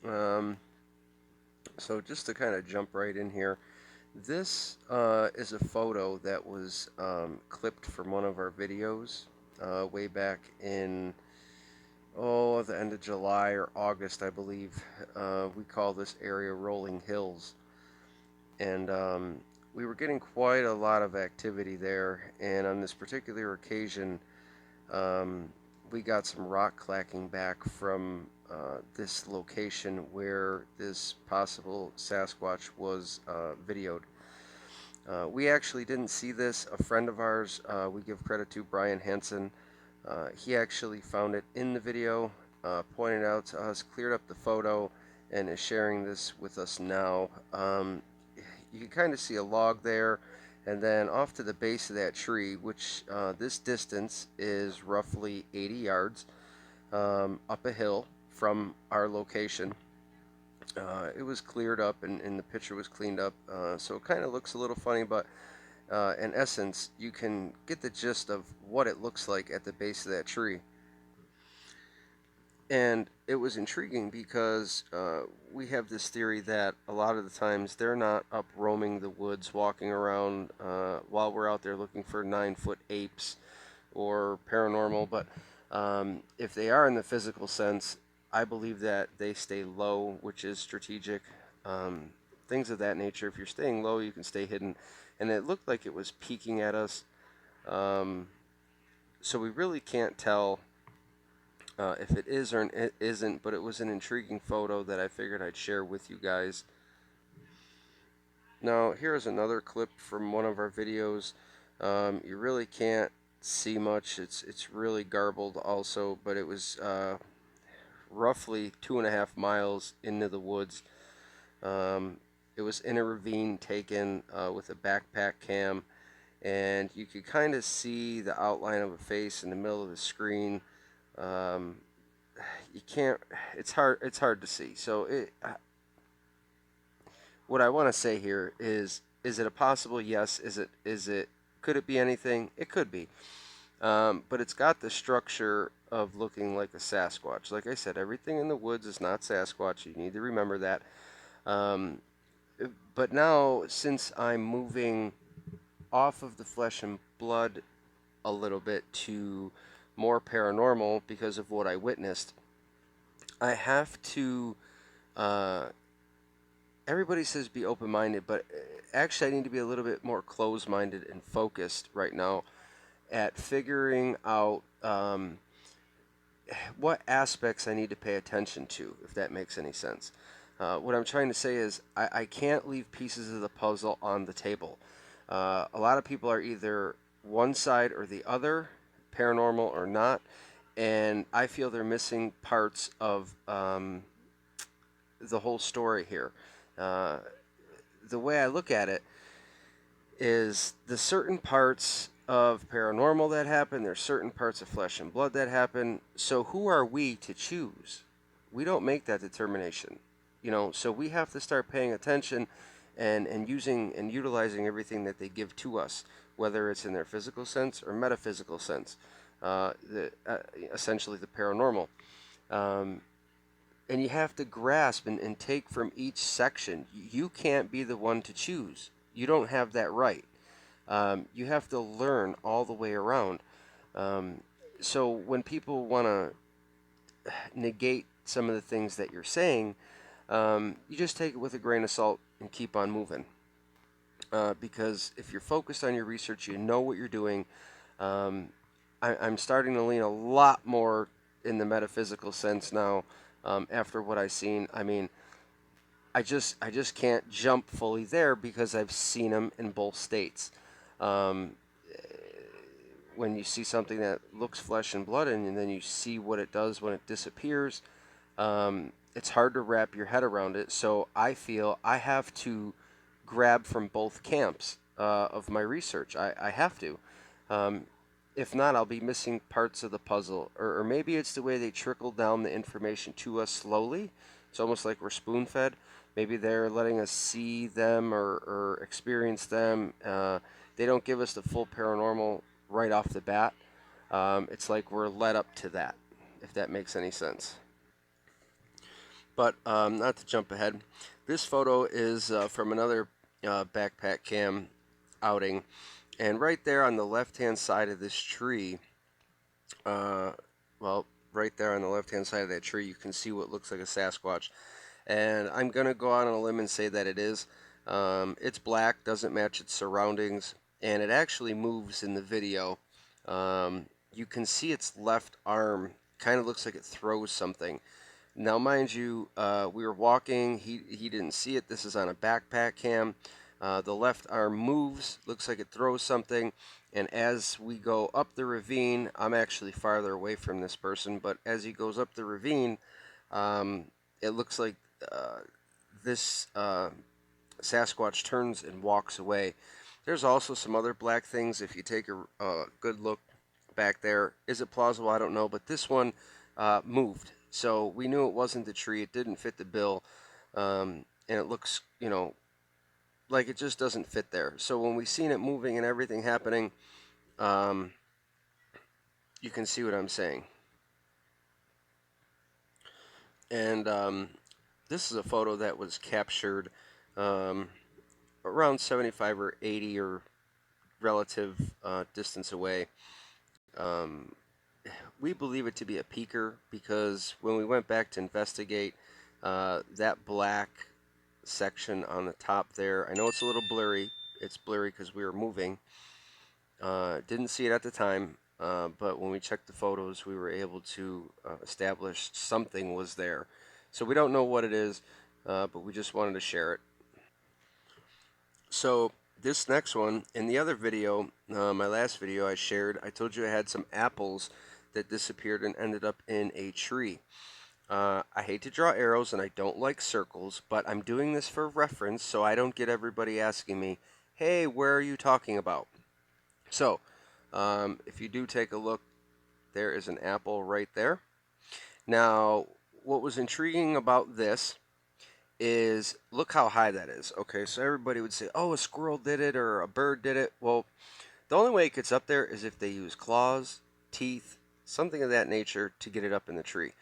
Um, so just to kind of jump right in here, this is a photo that was clipped from one of our videos way back in, the end of July or August, I believe. We call this area Rolling Hills. And we were getting quite a lot of activity there. And on this particular occasion, um, we got some rock clacking back from this location where this possible Sasquatch was videoed. We actually didn't see this. A friend of ours, we give credit to, Brian Hansen, he actually found it in the video, pointed out to us, cleared up the photo, and is sharing this with us now. You can kind of see a log there, and then off to the base of that tree, which this distance is roughly 80 yards up a hill from our location. It was cleared up and the picture was cleaned up, so it kind of looks a little funny, but in essence, you can get the gist of what it looks like at the base of that tree. And it was intriguing because we have this theory that a lot of the times they're not up roaming the woods, walking around while we're out there looking for 9-foot apes or paranormal. But if they are in the physical sense, I believe that they stay low, which is strategic. Things of that nature. If you're staying low, you can stay hidden. And it looked like it was peeking at us. So we really can't tell if it is or it isn't, but it was an intriguing photo that I figured I'd share with you guys. Now, here's another clip from one of our videos. You really can't see much. It's really garbled also, but it was roughly 2.5 miles into the woods. It was in a ravine taken with a backpack cam, and you could kind of see the outline of a face in the middle of the screen. You can't. It's hard to see. So what I want to say here is it a possible? Yes. Is it? Could it be anything? It could be. But it's got the structure of looking like a Sasquatch. Like I said, everything in the woods is not Sasquatch. You need to remember that. Um, but now, since I'm moving off of the flesh and blood a little bit to more paranormal because of what I witnessed, I have to. Everybody says be open minded, but actually, I need to be a little bit more closed minded and focused right now at figuring out what aspects I need to pay attention to, if that makes any sense. What I'm trying to say is I can't leave pieces of the puzzle on the table. A lot of people are either one side or the other, paranormal or not, and I feel they're missing parts of the whole story here. The way I look at it is the certain parts of paranormal that happen, there's certain parts of flesh and blood that happen. So who are we to choose? We don't make that determination. So we have to start paying attention and using and utilizing everything that they give to us, whether it's in their physical sense or metaphysical sense, essentially the paranormal. And you have to grasp and take from each section. You can't be the one to choose. You don't have that right. You have to learn all the way around. So when people want to negate some of the things that you're saying, you just take it with a grain of salt and keep on moving. Because if you're focused on your research, you know what you're doing. I'm starting to lean a lot more in the metaphysical sense now. After what I've seen, I mean, I just can't jump fully there because I've seen them in both states. When you see something that looks flesh and blood and then you see what it does when it disappears, it's hard to wrap your head around it. So I feel I have to grab from both camps of my research. I have to. If not, I'll be missing parts of the puzzle. Or maybe it's the way they trickle down the information to us slowly. It's almost like we're spoon fed. Maybe they're letting us see them or experience them. They don't give us the full paranormal right off the bat. It's like we're led up to that, if that makes any sense. But not to jump ahead, this photo is from another backpack cam outing, and right there on the left-hand side of this tree, well, right there on the left-hand side of that tree, you can see what looks like a Sasquatch. And I'm going to go out on a limb and say that it is. It's black, doesn't match its surroundings, and it actually moves in the video. You can see its left arm kind of looks like it throws something. Now, mind you, we were walking. He didn't see it. This is on a backpack cam. The left arm moves, looks like it throws something. And as we go up the ravine, I'm actually farther away from this person, but as he goes up the ravine, it looks like this Sasquatch turns and walks away. There's also some other black things. If you take a good look back there, is it plausible? I don't know, but this one moved. So we knew it wasn't the tree. It didn't fit the bill, and it looks, like it just doesn't fit there. So when we seen it moving and everything happening, you can see what I'm saying. And this is a photo that was captured around 75 or 80 or relative distance away. We believe it to be a peaker because when we went back to investigate, that black section on the top there, I know it's a little blurry. It's blurry because we were moving. Didn't see it at the time, but when we checked the photos, we were able to establish something was there. So we don't know what it is, but we just wanted to share it. So this next one, in the other video, my last video I shared, I told you I had some apples that disappeared and ended up in a tree. I hate to draw arrows and I don't like circles, but I'm doing this for reference so I don't get everybody asking me, hey, where are you talking about? So, if you do take a look, there is an apple right there. Now, what was intriguing about this is look how high that is. Okay, so everybody would say, oh, a squirrel did it or a bird did it. Well, the only way it gets up there is if they use claws, teeth, something of that nature to get it up in the tree.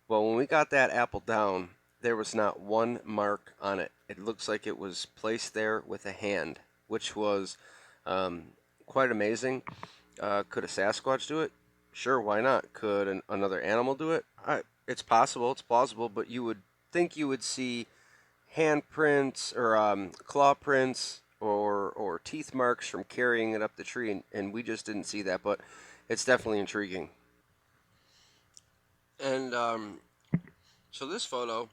Well, when we got that apple down, there was not one mark on it. It looks like it was placed there with a hand, which was quite amazing. Could a Sasquatch do it? Sure, why not? Could another animal do it? It's possible, it's plausible, but you would think you would see handprints or claw prints or teeth marks from carrying it up the tree, and we just didn't see that, but it's definitely intriguing. And so this photo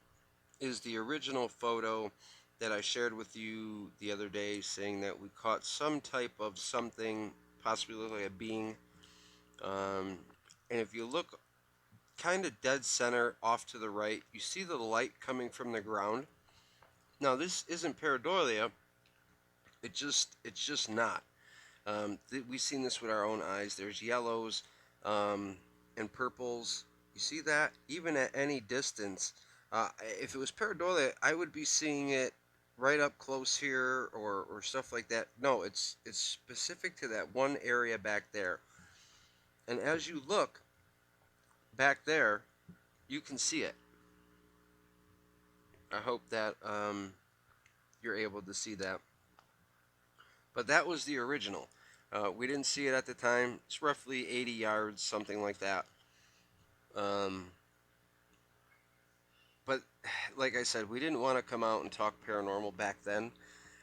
is the original photo that I shared with you the other day, saying that we caught some type of something, possibly look like a being. And if you look kind of dead center off to the right, you see the light coming from the ground. Now this isn't pareidolia. It's just not. We've seen this with our own eyes. There's yellows and purples. You see that? Even at any distance. If it was pareidolia, I would be seeing it right up close here or stuff like that. No, it's specific to that one area back there. And as you look back there, you can see it. I hope that you're able to see that. But that was the original. We didn't see it at the time. It's roughly 80 yards, something like that. But like I said, we didn't want to come out and talk paranormal back then.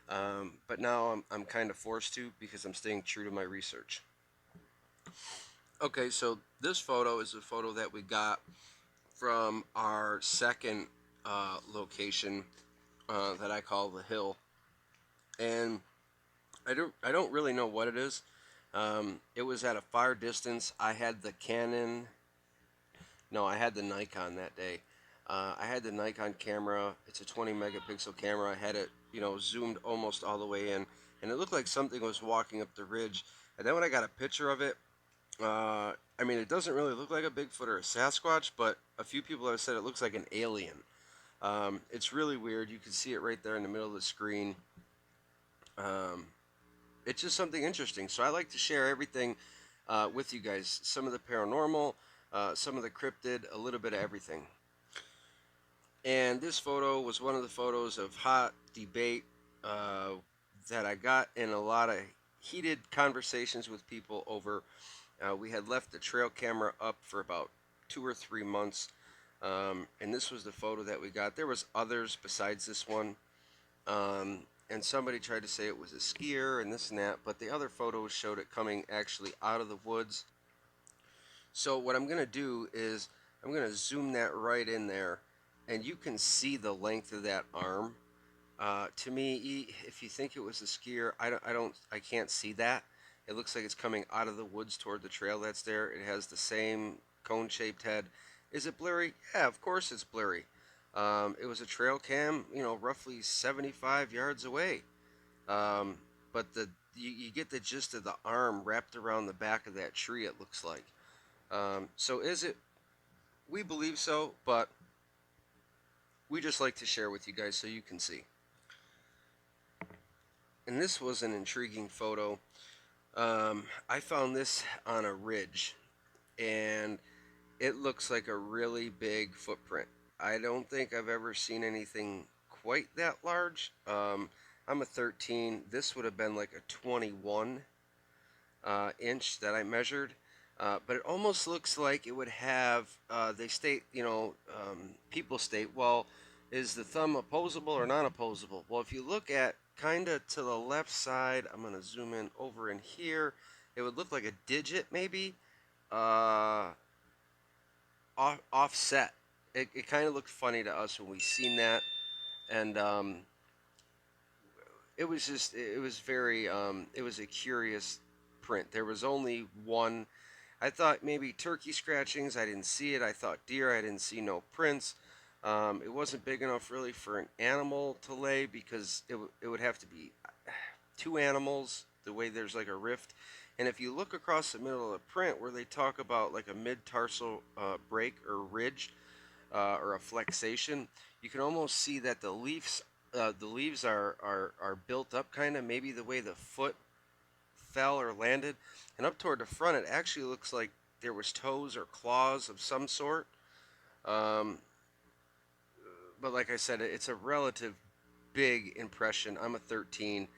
But now I'm kind of forced to because I'm staying true to my research. Okay, so this photo is a photo that we got from our second location that I call the hill. And I don't really know what it is. It was at a far distance. I had the Canon. No, I had the Nikon that day. I had the Nikon camera. It's a 20 megapixel camera. I had it, zoomed almost all the way in, and it looked like something was walking up the ridge. And then when I got a picture of it, it doesn't really look like a Bigfoot or a Sasquatch, but a few people have said it looks like an alien. It's really weird. You can see it right there in the middle of the screen. It's just something interesting. So I like to share everything with you guys. Some of the paranormal, some of the cryptid, a little bit of everything. And this photo was one of the photos of hot debate uh, that I got in a lot of heated conversations with people over. We had left the trail camera up for about 2 or 3 months, and this was the photo that we got. There was others besides this one, and somebody tried to say it was a skier and this and that, but the other photos showed it coming actually out of the woods. So what I'm going to do is I'm going to zoom that right in there, and you can see the length of that arm. To me, if you think it was a skier, I can't see that. It looks like it's coming out of the woods toward the trail that's there. It has the same cone-shaped head. Is it blurry? Yeah, of course it's blurry. It was a trail cam, roughly 75 yards away. Um, but you get the gist of the arm wrapped around the back of that tree, it looks like. So is it? We believe so, but we just like to share with you guys so you can see. And this was an intriguing photo. I found this on a ridge, and it looks like a really big footprint. I don't think I've ever seen anything quite that large. I'm a 13. This would have been like a 21 inch that I measured. But it almost looks like it would have, they state, people state, well, is the thumb opposable or non opposable? Well, if you look at kind of to the left side, I'm going to zoom in over in here, it would look like a digit maybe offset. It kind of looked funny to us when we seen that. And it was just, it was very, it was a curious print. There was only one. I thought maybe turkey scratchings. I didn't see it. I thought deer. I didn't see no prints. It wasn't big enough really for an animal to lay because it would have to be two animals, the way there's like a rift. And if you look across the middle of the print where they talk about like a mid-tarsal break or ridge or a flexation, you can almost see that the leaves are built up kind of maybe the way the foot fell or landed, and up toward the front it actually looks like there was toes or claws of some sort. Um, but like I said, it's a relative big impression. I'm a 13.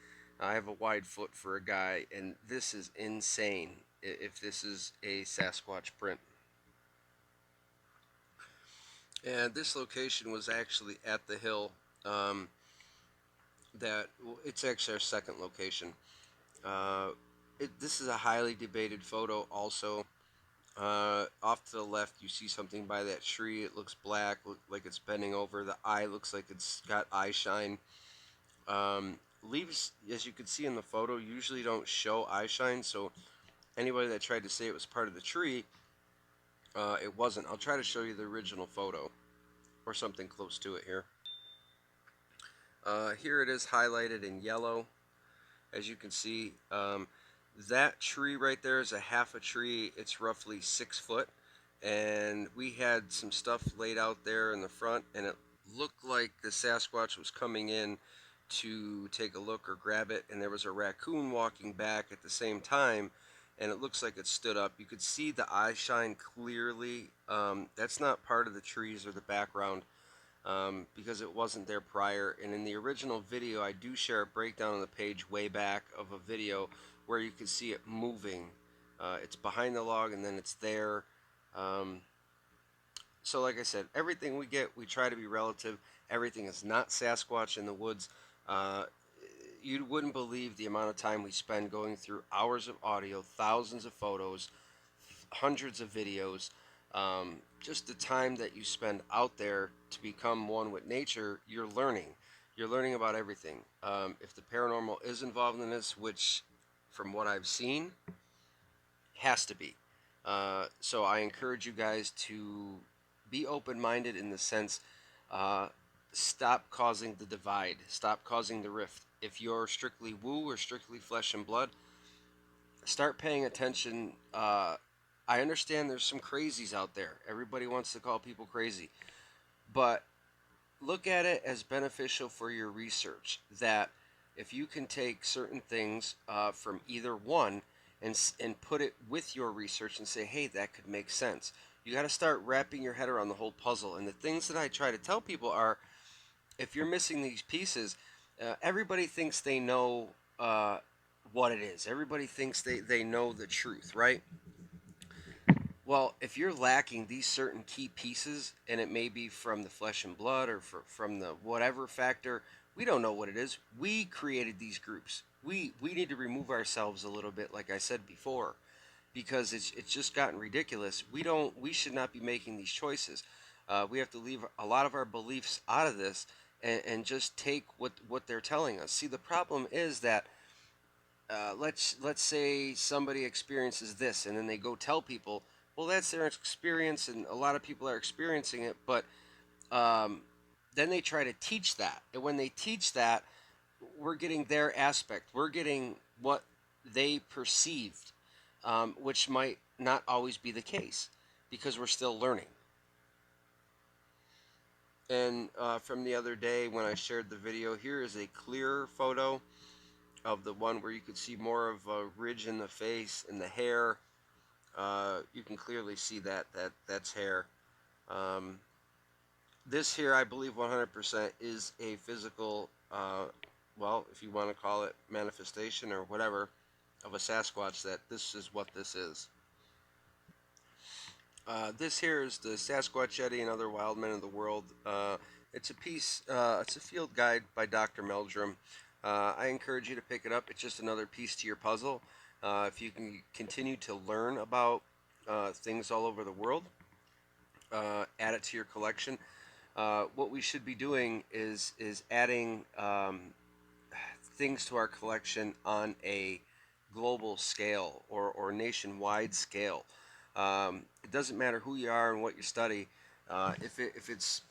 I have a wide foot for a guy, and this is insane if this is a Sasquatch print. And this location was actually at the hill. It's actually our second location. Uh, this is a highly debated photo also. Off to the left, you see something by that tree. It looks black, like it's bending over. The eye looks like it's got eye shine. Leaves, as you can see in the photo, usually don't show eye shine, so anybody that tried to say it was part of the tree, it wasn't. I'll try to show you the original photo, or something close to it here. Here it is highlighted in yellow. As you can see, that tree right there is a half a tree. It's roughly 6 foot, and we had some stuff laid out there in the front, and it looked like the Sasquatch was coming in to take a look or grab it, and there was a raccoon walking back at the same time, and it looks like it stood up. You could see the eye shine clearly. That's not part of the trees or the background. Because it wasn't there prior. And in the original video, I do share a breakdown on the page way back of a video where you can see it moving. It's behind the log and then it's there. So like I said, everything we get, we try to be relative. Everything is not Sasquatch in the woods. You wouldn't believe the amount of time we spend going through hours of audio, thousands of photos, hundreds of videos. Just the time that you spend out there to become one with nature, you're learning. You're learning about everything. If the paranormal is involved in this, which from what I've seen, has to be. So I encourage you guys to be open-minded in the sense, stop causing the divide. Stop causing the rift. If you're strictly woo or strictly flesh and blood, start paying attention. I understand there's some crazies out there. Everybody wants to call people crazy. But look at it as beneficial for your research. That if you can take certain things from either one and put it with your research and say, hey, that could make sense. You got to start wrapping your head around the whole puzzle. And the things that I try to tell people are, if you're missing these pieces, everybody thinks they know what it is. Everybody thinks they know the truth, right? Well, if you're lacking these certain key pieces, and it may be from the flesh and blood or from the whatever factor, we don't know what it is. We created these groups. We need to remove ourselves a little bit, like I said before, because it's just gotten ridiculous. We should not be making these choices. We have to leave a lot of our beliefs out of this and just take what they're telling us. See, the problem is that let's say somebody experiences this and then they go tell people, well, that's their experience and a lot of people are experiencing it, but um, then they try to teach that, and when they teach that, we're getting their aspect, we're getting what they perceived, which might not always be the case because we're still learning. And from the other day when I shared the video, here is a clear photo of the one where you could see more of a ridge in the face and the hair. You can clearly see that's hair. Um, this here, I believe 100% is a physical, well, if you want to call it manifestation or whatever, of a Sasquatch, that this is what this is. This here is the Sasquatch Yeti and Other Wild Men of the World. It's a piece, it's a field guide by Dr. Meldrum. I encourage you to pick it up. It's just another piece to your puzzle. If you can continue to learn about things all over the world, add it to your collection. What we should be doing is adding things to our collection on a global scale or nationwide scale. It doesn't matter who you are and what you study. If it's,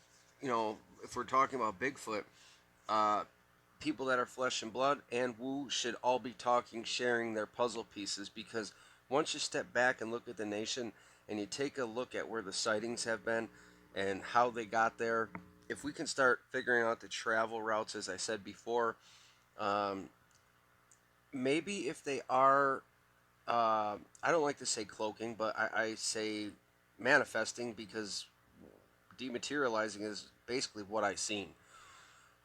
if we're talking about Bigfoot, people that are flesh and blood and woo should all be talking, sharing their puzzle pieces, because once you step back and look at the nation and you take a look at where the sightings have been and how they got there, if we can start figuring out the travel routes, as I said before, maybe if they are, I don't like to say cloaking, but I say manifesting, because dematerializing is basically what I've seen.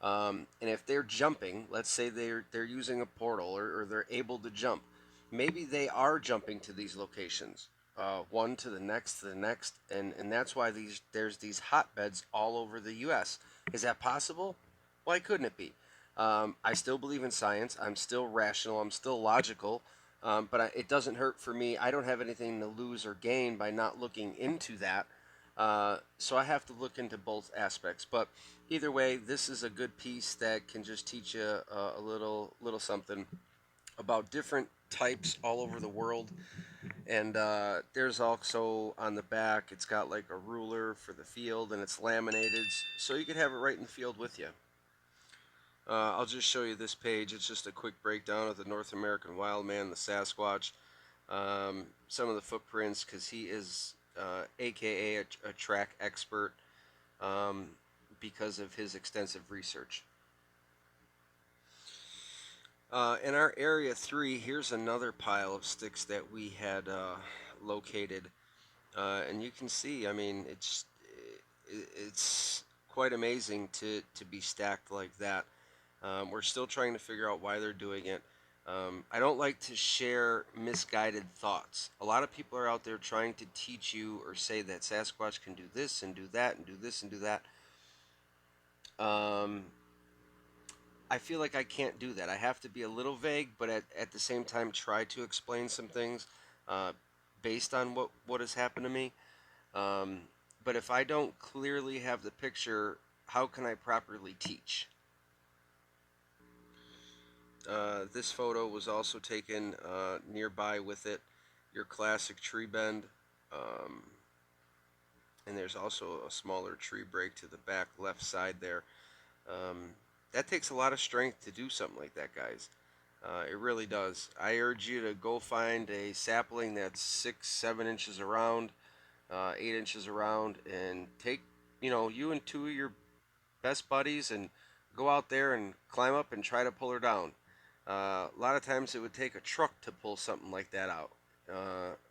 And if they're jumping, let's say they're using a portal or they're able to jump, maybe they are jumping to these locations, one to the next, and that's why there's these hotbeds all over the U.S. Is that possible? Why couldn't it be? I still believe in science. I'm still rational. I'm still logical. But it doesn't hurt for me. I don't have anything to lose or gain by not looking into that. So I have to look into both aspects. But either way, this is a good piece that can just teach you a little something about different types all over the world. And there's also on the back, it's got like a ruler for the field, and it's laminated, so you can have it right in the field with you. I'll just show you this page. It's just a quick breakdown of the North American wild man, the Sasquatch. Some of the footprints, because he is AKA a track expert, because of his extensive research. In our area 3, here's another pile of sticks that we had located, and you can see, I mean, it's quite amazing to be stacked like that. We're still trying to figure out why they're doing it. I don't like to share misguided thoughts. A lot of people are out there trying to teach you or say that Sasquatch can do this and do that and do this and do that. I feel like I can't do that. I have to be a little vague, but at the same time try to explain some things based on what has happened to me. But if I don't clearly have the picture, how can I properly teach? This photo was also taken nearby with it, your classic tree bend, and there's also a smaller tree break to the back left side there. That takes a lot of strength to do something like that, guys. It really does. I urge you to go find a sapling that's 6-7 inches around, 8 inches around, and take, you and 2 of your best buddies and go out there and climb up and try to pull her down. A lot of times it would take a truck to pull something like that out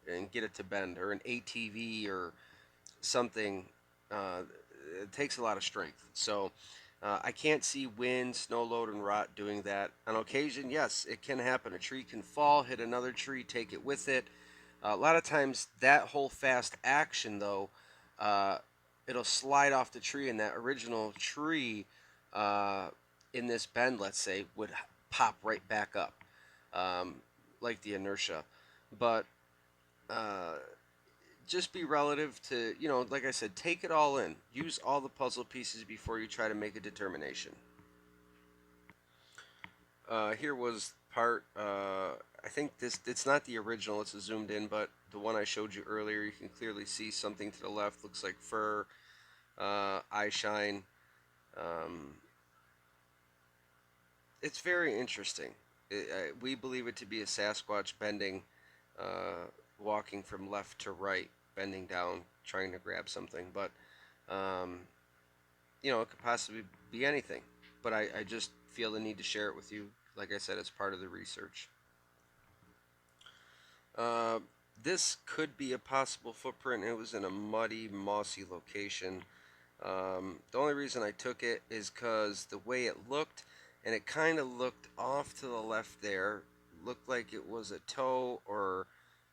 and get it to bend, or an ATV, or something, it takes a lot of strength. So I can't see wind, snow load, and rot doing that. On occasion, yes, it can happen. A tree can fall, hit another tree, take it with it. A lot of times, that whole fast action, though, uh, it'll slide off the tree, and that original tree uh, in this bend, let's say, would pop right back up, um, like the inertia. But uh, just be relative to, like I said, take it all in. Use all the puzzle pieces before you try to make a determination. Here was part. I think it's not the original. It's a zoomed in, but the one I showed you earlier, you can clearly see something to the left. Looks like fur, eye shine. Um, it's very interesting. We believe it to be a Sasquatch bending, walking from left to right, bending down, trying to grab something. But um, it could possibly be anything. But I just feel the need to share it with you. Like I said, it's part of the research. Uh, this could be a possible footprint. It was in a muddy, mossy location. The only reason I took it is because the way it looked, and it kind of looked off to the left there, looked like it was a toe or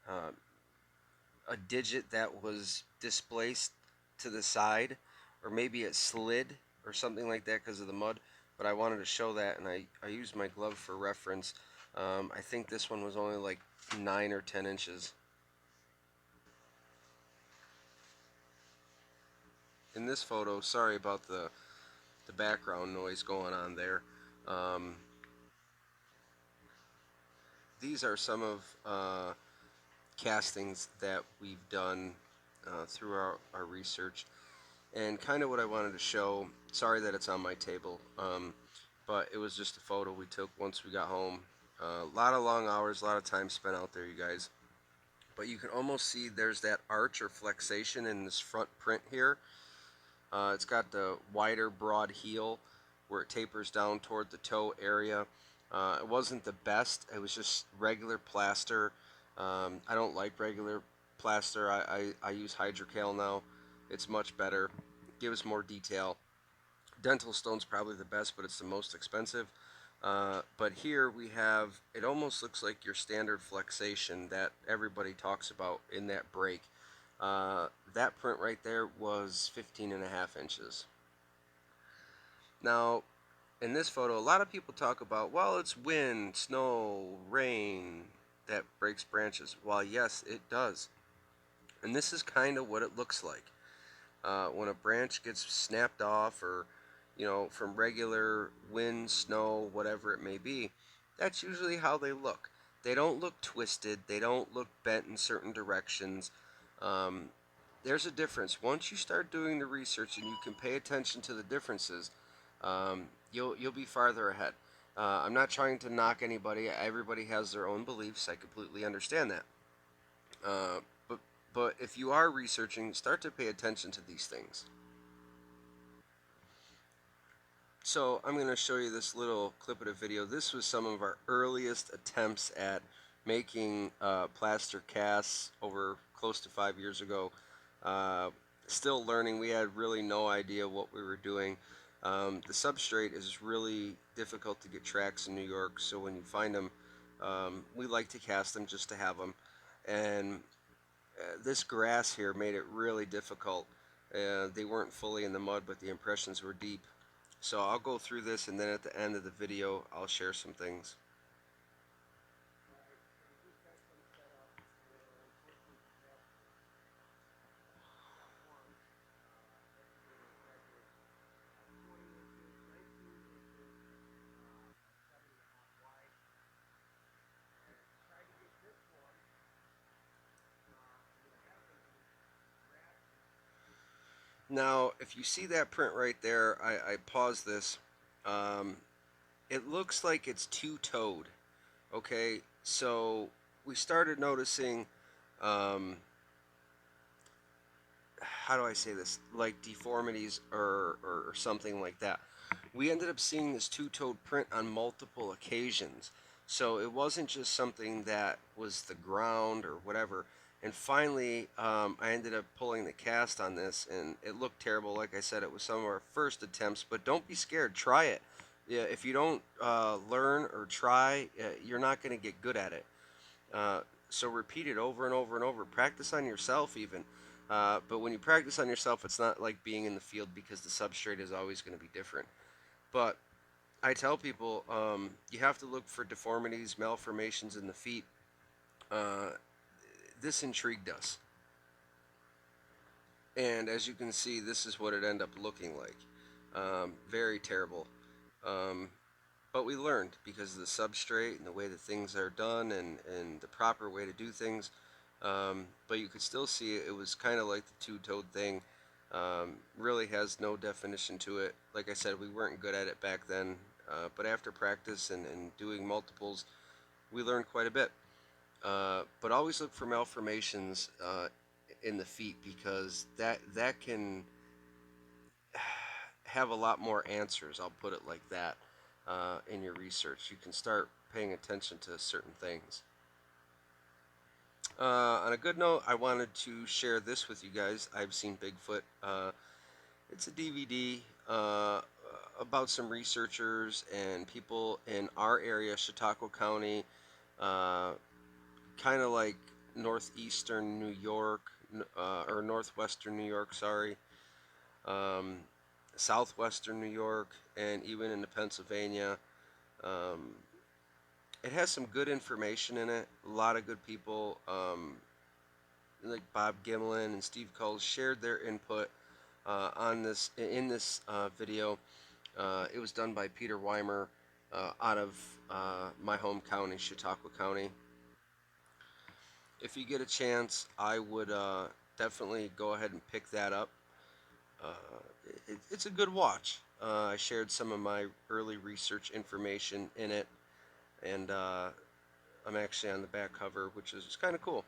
uh, a digit that was displaced to the side, or maybe it slid or something like that because of the mud. But I wanted to show that, and I used my glove for reference. I think this one was only like 9 or 10 inches. In this photo, sorry about the background noise going on there. Um, these are some of castings that we've done through our research. And kind of what I wanted to show, sorry that it's on my table, but it was just a photo we took once we got home. A lot of long hours, a lot of time spent out there, you guys. But you can almost see there's that arch or flexation in this front print here. It's got the wider, broad heel where it tapers down toward the toe area. It wasn't the best. It was just regular plaster. I don't like regular plaster. I use hydrocal now. It's much better. Gives more detail. Dental stone's probably the best, but it's the most expensive. But here we have, it almost looks like your standard flexation that everybody talks about in that break. That print right there was 15.5 inches. Now, in this photo, a lot of people talk about, well, it's wind, snow, rain that breaks branches. Well, yes, it does. And this is kind of what it looks like. When a branch gets snapped off or, from regular wind, snow, whatever it may be, that's usually how they look. They don't look twisted. They don't look bent in certain directions. Um, there's a difference. Once you start doing the research and you can pay attention to the differences, you'll be farther ahead. I'm not trying to knock anybody. Everybody has their own beliefs. I completely understand that. Uh, but but if you are researching, start to pay attention to these things. So I'm going to show you this little clip of a video. This was some of our earliest attempts at making plaster casts over close to 5 years ago. Uh, Still learning. We had really no idea what we were doing. The substrate is really difficult to get tracks in New York, so when you find them, we like to cast them just to have them. And this grass here made it really difficult. They weren't fully in the mud, but the impressions were deep. So I'll go through this, and then at the end of the video, I'll share some things. Now, if you see that print right there, I pause this. Um, it looks like it's two-toed. Okay, so we started noticing, um, how do I say this, like deformities or something like that. We ended up seeing this two-toed print on multiple occasions. So it wasn't just something that was the ground or whatever. And finally, I ended up pulling the cast on this, and it looked terrible. Like I said, it was some of our first attempts, but don't be scared. Try it. Yeah, if you don't learn or try, you're not going to get good at it. Uh, so repeat it over and over and over. Practice on yourself, even. But when you practice on yourself, it's not like being in the field because the substrate is always going to be different. But I tell people you have to look for deformities, malformations in the feet. Uh, this intrigued us. And as you can see, this is what it ended up looking like. Very terrible. Um, but we learned because of the substrate and the way that things are done and the proper way to do things. But you could still see it was kind of like the two-toed thing. Really has no definition to it. Like I said, we weren't good at it back then. But after practice and doing multiples, we learned quite a bit. But always look for malformations in the feet because that can have a lot more answers. I'll put it like that in your research. You can start paying attention to certain things. On a good note, I wanted to share this with you guys. I've seen Bigfoot. It's a DVD about some researchers and people in our area, Chautauqua County, kind of like northeastern New York, or northwestern New York, sorry, um, southwestern New York, and even into Pennsylvania. Um, it has some good information in it. A lot of good people, like Bob Gimlin and Steve Coles, shared their input on this in this video. It was done by Peter Weimer out of my home county, Chautauqua County. If you get a chance, I would definitely go ahead and pick that up. It's a good watch. I shared some of my early research information in it, and I'm actually on the back cover, which is kind of cool.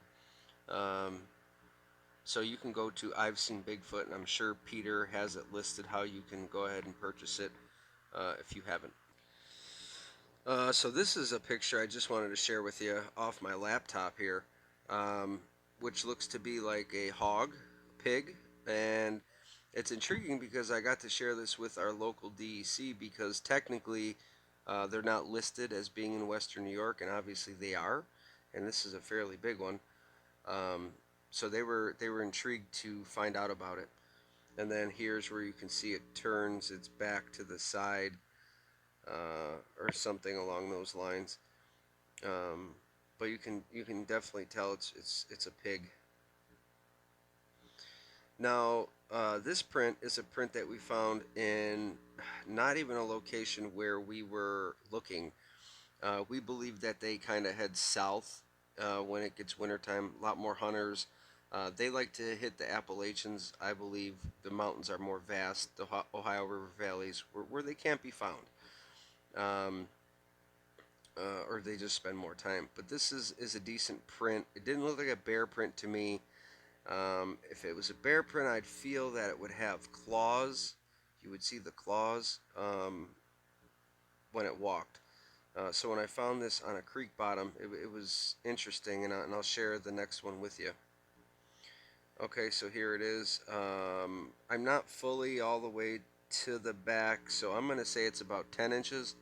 So you can go to I've Seen Bigfoot, and I'm sure Peter has it listed how you can go ahead and purchase it if you haven't. So this is a picture I just wanted to share with you off my laptop here, which looks to be like a hog, pig, and it's intriguing because I got to share this with our local DEC because technically they're not listed as being in Western New York, and obviously they are, and this is a fairly big one. So they were intrigued to find out about it. And then here's where you can see it turns its back to the side, or something along those lines. But you can definitely tell it's a pig. Now this print is a print that we found in not even a location where we were looking. We believe that they kind of head south when it gets wintertime. A lot more hunters. They like to hit the Appalachians. I believe the mountains are more vast, the Ohio River valleys, where they can't be found. Or they just spend more time. But this is a decent print. It didn't look like a bear print to me. If it was a bear print, I'd feel that it would have claws. You would see the claws when it walked. So when I found this on a creek bottom, it was interesting, and I'll share the next one with you. Okay, so here it is. I'm not fully all the way to the back, so I'm going to say it's about 10 inches.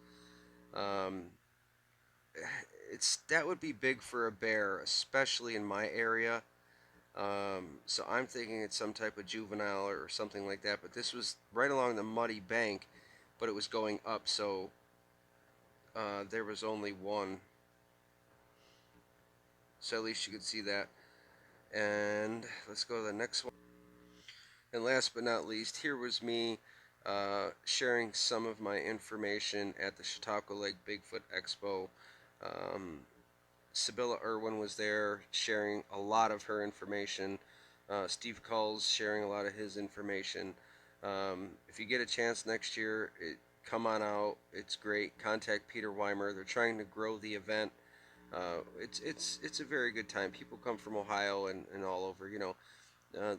That would be big for a bear, especially in my area. So I'm thinking it's some type of juvenile or something like that. But this was right along the muddy bank, but it was going up, so there was only one. So at least you could see that. And let's go to the next one. And last but not least, here was me sharing some of my information at the Chautauqua Lake Bigfoot Expo. KB was there sharing a lot of her information. Steve Coles sharing a lot of his information. If you get a chance next year, come on out. It's great. Contact Peter Weimer. They're trying to grow the event. It's a very good time. People come from Ohio and all over.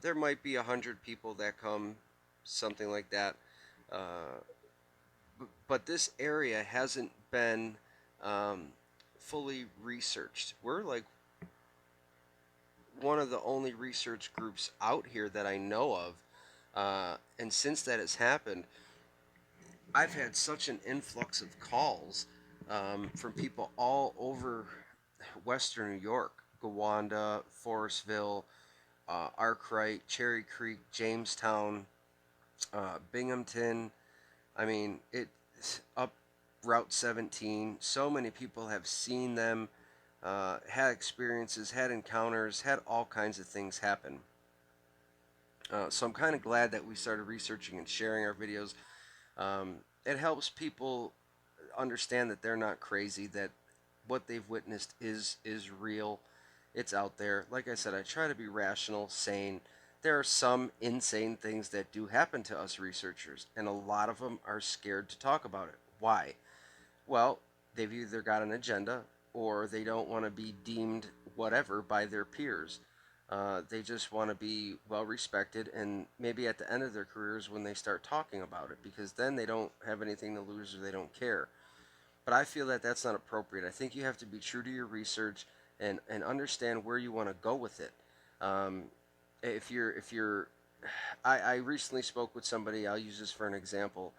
There might be 100 people that come, something like that. But this area hasn't been fully researched. We're like one of the only research groups out here that I know of. And since that has happened, I've had such an influx of calls from people all over Western New York, Gowanda, Forestville, Arkwright, Cherry Creek, Jamestown, Binghamton. I mean, it's up Route 17. So many people have seen them, had experiences, had encounters, had all kinds of things happen. So I'm kind of glad that we started researching and sharing our videos. It helps people understand that they're not crazy, that what they've witnessed is real. It's out there. Like I said, I try to be rational, sane. There are some insane things that do happen to us researchers, and a lot of them are scared to talk about it. Why? Well, they've either got an agenda or they don't want to be deemed whatever by their peers. They just want to be well respected, and maybe at the end of their careers when they start talking about it, because then they don't have anything to lose or they don't care. But I feel that that's not appropriate. I think you have to be true to your research and understand where you want to go with it. Um, if you're I recently spoke with somebody. I'll use this for an example.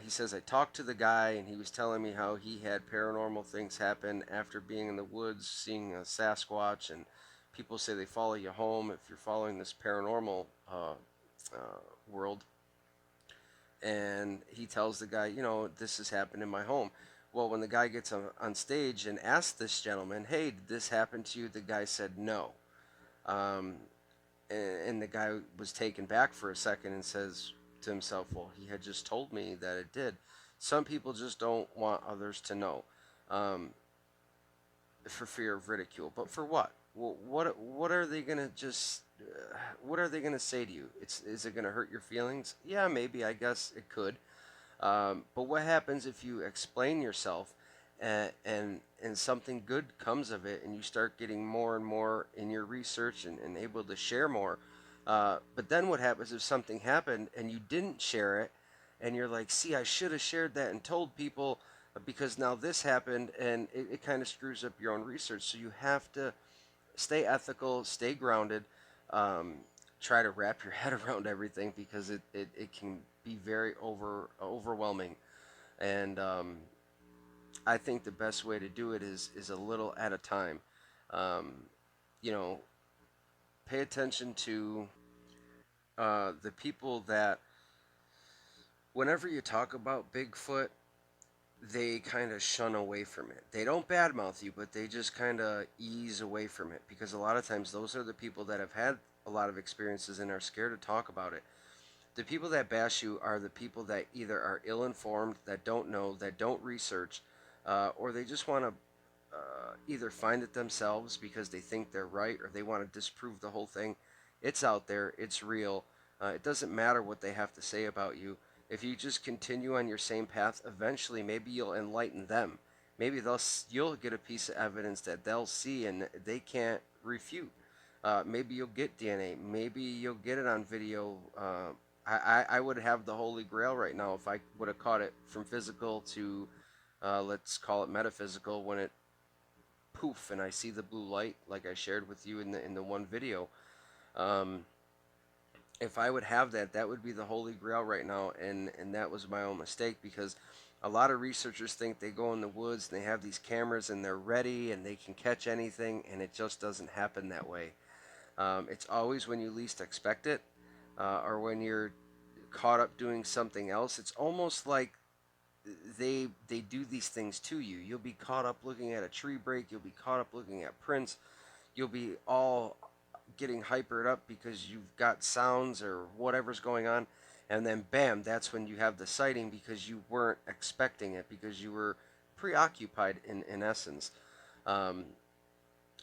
He says I talked to the guy and he was telling me how he had paranormal things happen after being in the woods, seeing a Sasquatch, and people say they follow you home if you're following this paranormal world. And he tells the guy, this has happened in my home. Well, when the guy gets on stage and asks this gentleman, hey, did this happen to you? The guy said no. Um, and the guy was taken back for a second and says to himself, well, he had just told me that it did. Some people just don't want others to know, um, for fear of ridicule. But for what? Well, what are they gonna what are they gonna say to you? Is it gonna hurt your feelings? Yeah, maybe. I guess it could. But what happens if you explain yourself and something good comes of it and you start getting more and more in your research and able to share more? But then what happens if something happened and you didn't share it and you're like, see, I should have shared that and told people because now this happened, and it kind of screws up your own research. So you have to stay ethical, stay grounded, um, try to wrap your head around everything because it can be very overwhelming. And I think the best way to do it is a little at a time. Um, you know, pay attention to the people that, whenever you talk about Bigfoot, they kind of shun away from it. They don't badmouth you, but they just kind of ease away from it because a lot of times those are the people that have had a lot of experiences and are scared to talk about it. The people that bash you are the people that either are ill informed, that don't know, that don't research, or they just want to either find it themselves because they think they're right or they want to disprove the whole thing. It's out there, it's real. It doesn't matter what they have to say about you. If you just continue on your same path, eventually maybe you'll enlighten them. Maybe you'll get a piece of evidence that they'll see and they can't refute. Maybe you'll get DNA. Maybe you'll get it on video. I would have the holy grail right now if I would have caught it from physical to, let's call it metaphysical, when it poof and I see the blue light like I shared with you in the one video. Um, if I would have that, that would be the holy grail right now, and that was my own mistake because a lot of researchers think they go in the woods and they have these cameras and they're ready and they can catch anything, and it just doesn't happen that way. It's always when you least expect it, or when you're caught up doing something else. It's almost like they do these things to you. You'll be caught up looking at a tree break. You'll be caught up looking at prints. You'll be all getting hypered up because you've got sounds or whatever's going on, and then bam, that's when you have the sighting because you weren't expecting it because you were preoccupied in essence. Um,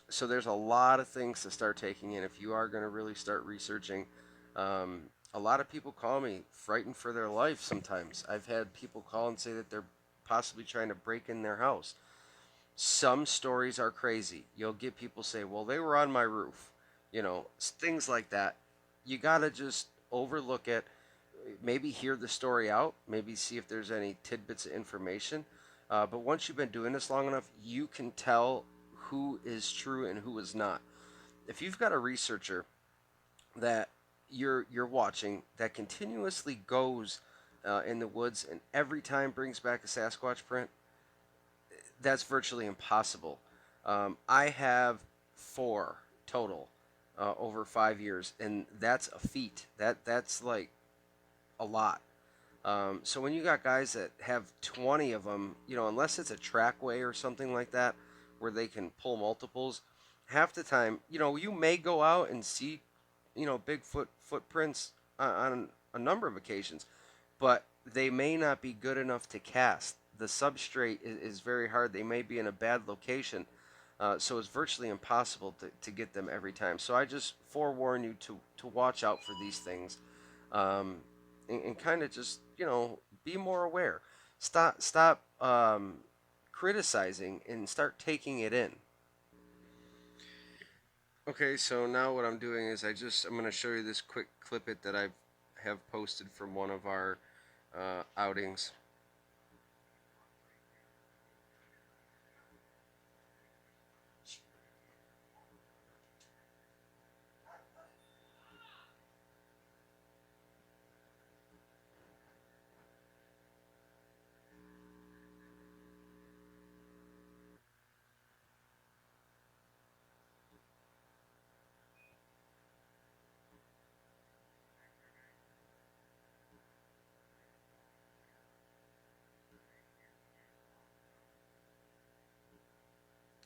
so there's a lot of things to start taking in if you are going to really start researching. Um, a lot of people call me frightened for their life sometimes. I've had people call and say that they're possibly trying to break in their house. Some stories are crazy. You'll get people say, well, they were on my roof. Things like that. You got to just overlook it, maybe hear the story out, maybe see if there's any tidbits of information. But once you've been doing this long enough, you can tell who is true and who is not. if you've got a researcher that you're watching that continuously goes in the woods and every time brings back a Sasquatch print, that's virtually impossible. I have four total over 5 years, and that's a feat. That's like a lot. So when you got guys that have 20 of them, unless it's a trackway or something like that, where they can pull multiples, half the time, you may go out and see, Bigfoot footprints on a number of occasions, but they may not be good enough to cast. The substrate is very hard. They may be in a bad location. So it's virtually impossible to get them every time. So I just forewarn you to watch out for these things, um, and kind of just be more aware. Stop criticizing and start taking it in. Okay, so now what I'm doing is I'm going to show you this quick clip that I have posted from one of our outings.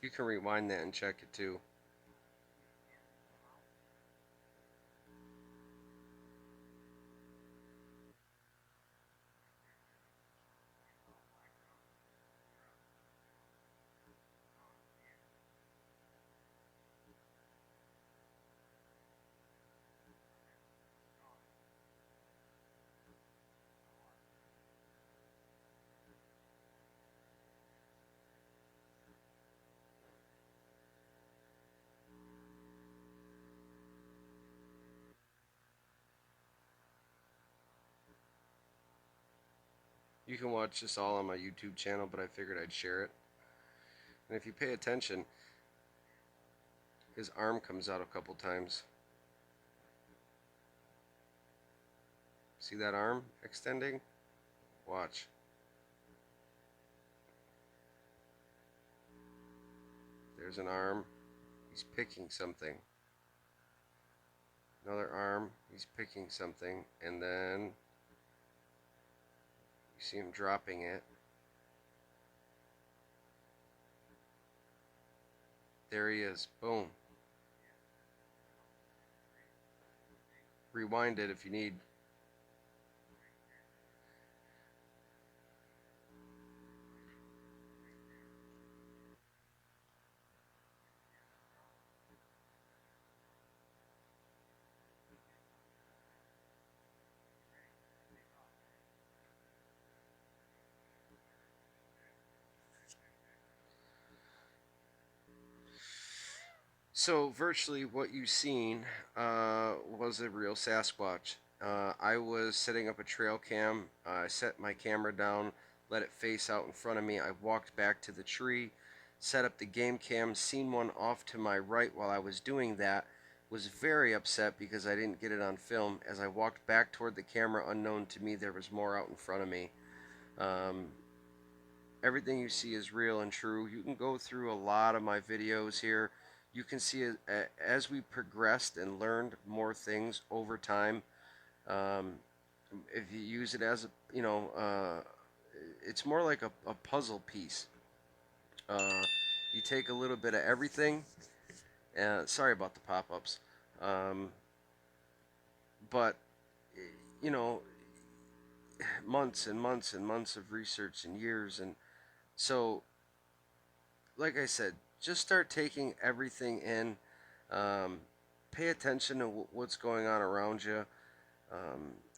You can rewind that and check it too. You can watch this all on my YouTube channel, but I figured I'd share it. And if you pay attention, his arm comes out a couple times. See that arm extending? Watch. There's an arm. He's picking something. Another arm. He's picking something. And then you see him dropping it. There he is. Boom. Rewind it if you need. So virtually what you seen was a real Sasquatch. I was setting up a trail cam. I set my camera down, let it face out in front of me. I walked back to the tree, set up the game cam, seen one off to my right while I was doing that. Was very upset because I didn't get it on film. As I walked back toward the camera, unknown to me, there was more out in front of me. Um, Everything you see is real and true. You can go through a lot of my videos here. You can see as we progressed and learned more things over time. Um, if you use it as it's more like a puzzle piece. You take a little bit of everything. Sorry about the pop-ups, um, but you know, months and months and months of research and years, and so like I said, just start taking everything in. Um, Pay attention to what's going on around you.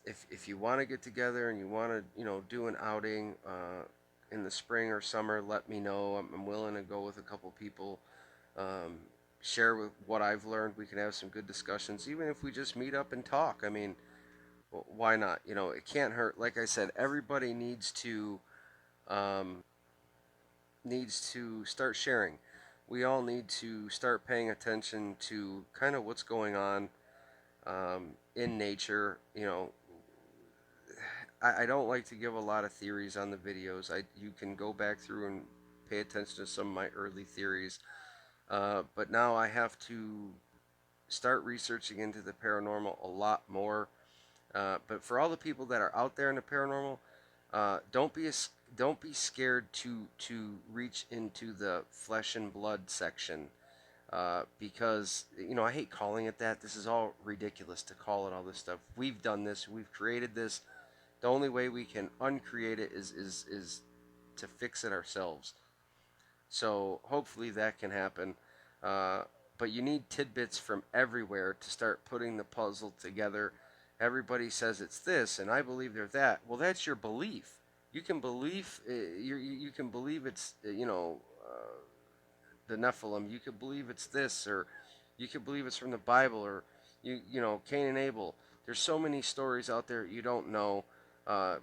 If you want to get together and you want to do an outing in the spring or summer, let me know. I'm willing to go with a couple people. Um, Share with what I've learned. We can have some good discussions, even if we just meet up and talk. I mean, why not? It can't hurt. Like I said, everybody um, needs to start sharing. we all need to start paying attention to kind of what's going on in nature. I don't like to give a lot of theories on the videos. You can go back through and pay attention to some of my early theories. But now I have to start researching into the paranormal a lot more. But for all the people that are out there in the paranormal, don't be scared to reach into the flesh and blood section, because I hate calling it that. This is all ridiculous to call it all this stuff. We've done this. We've created this. The only way we can uncreate it is to fix it ourselves. So hopefully that can happen. Uh, but you need tidbits from everywhere to start putting the puzzle together. Everybody says it's this, and I believe they're that. Well, that's your belief. You can believe you can believe it's the Nephilim. You can believe it's this, or you can believe it's from the Bible, or Cain and Abel. There's so many stories out there you don't know.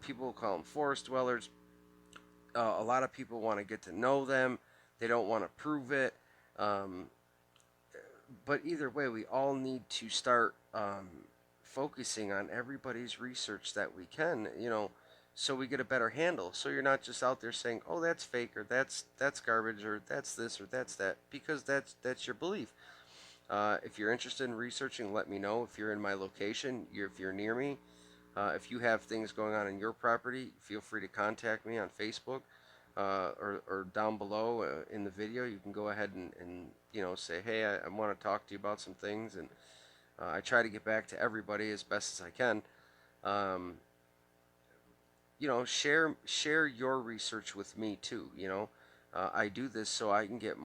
People call them forest dwellers. A lot of people want to get to know them. They don't want to prove it. Um, but either way, we all need to start focusing on everybody's research that we can, so we get a better handle. So you're not just out there saying, "Oh, that's fake," or "That's garbage," or "That's this," or "That's that," because that's your belief. If you're interested in researching, let me know. If you're in my location, if you're near me, if you have things going on in your property, feel free to contact me on Facebook, or down below in the video. You can go ahead and say, hey, I want to talk to you about some things, and I try to get back to everybody as best as I can. Um, share your research with me too. I do this so I can get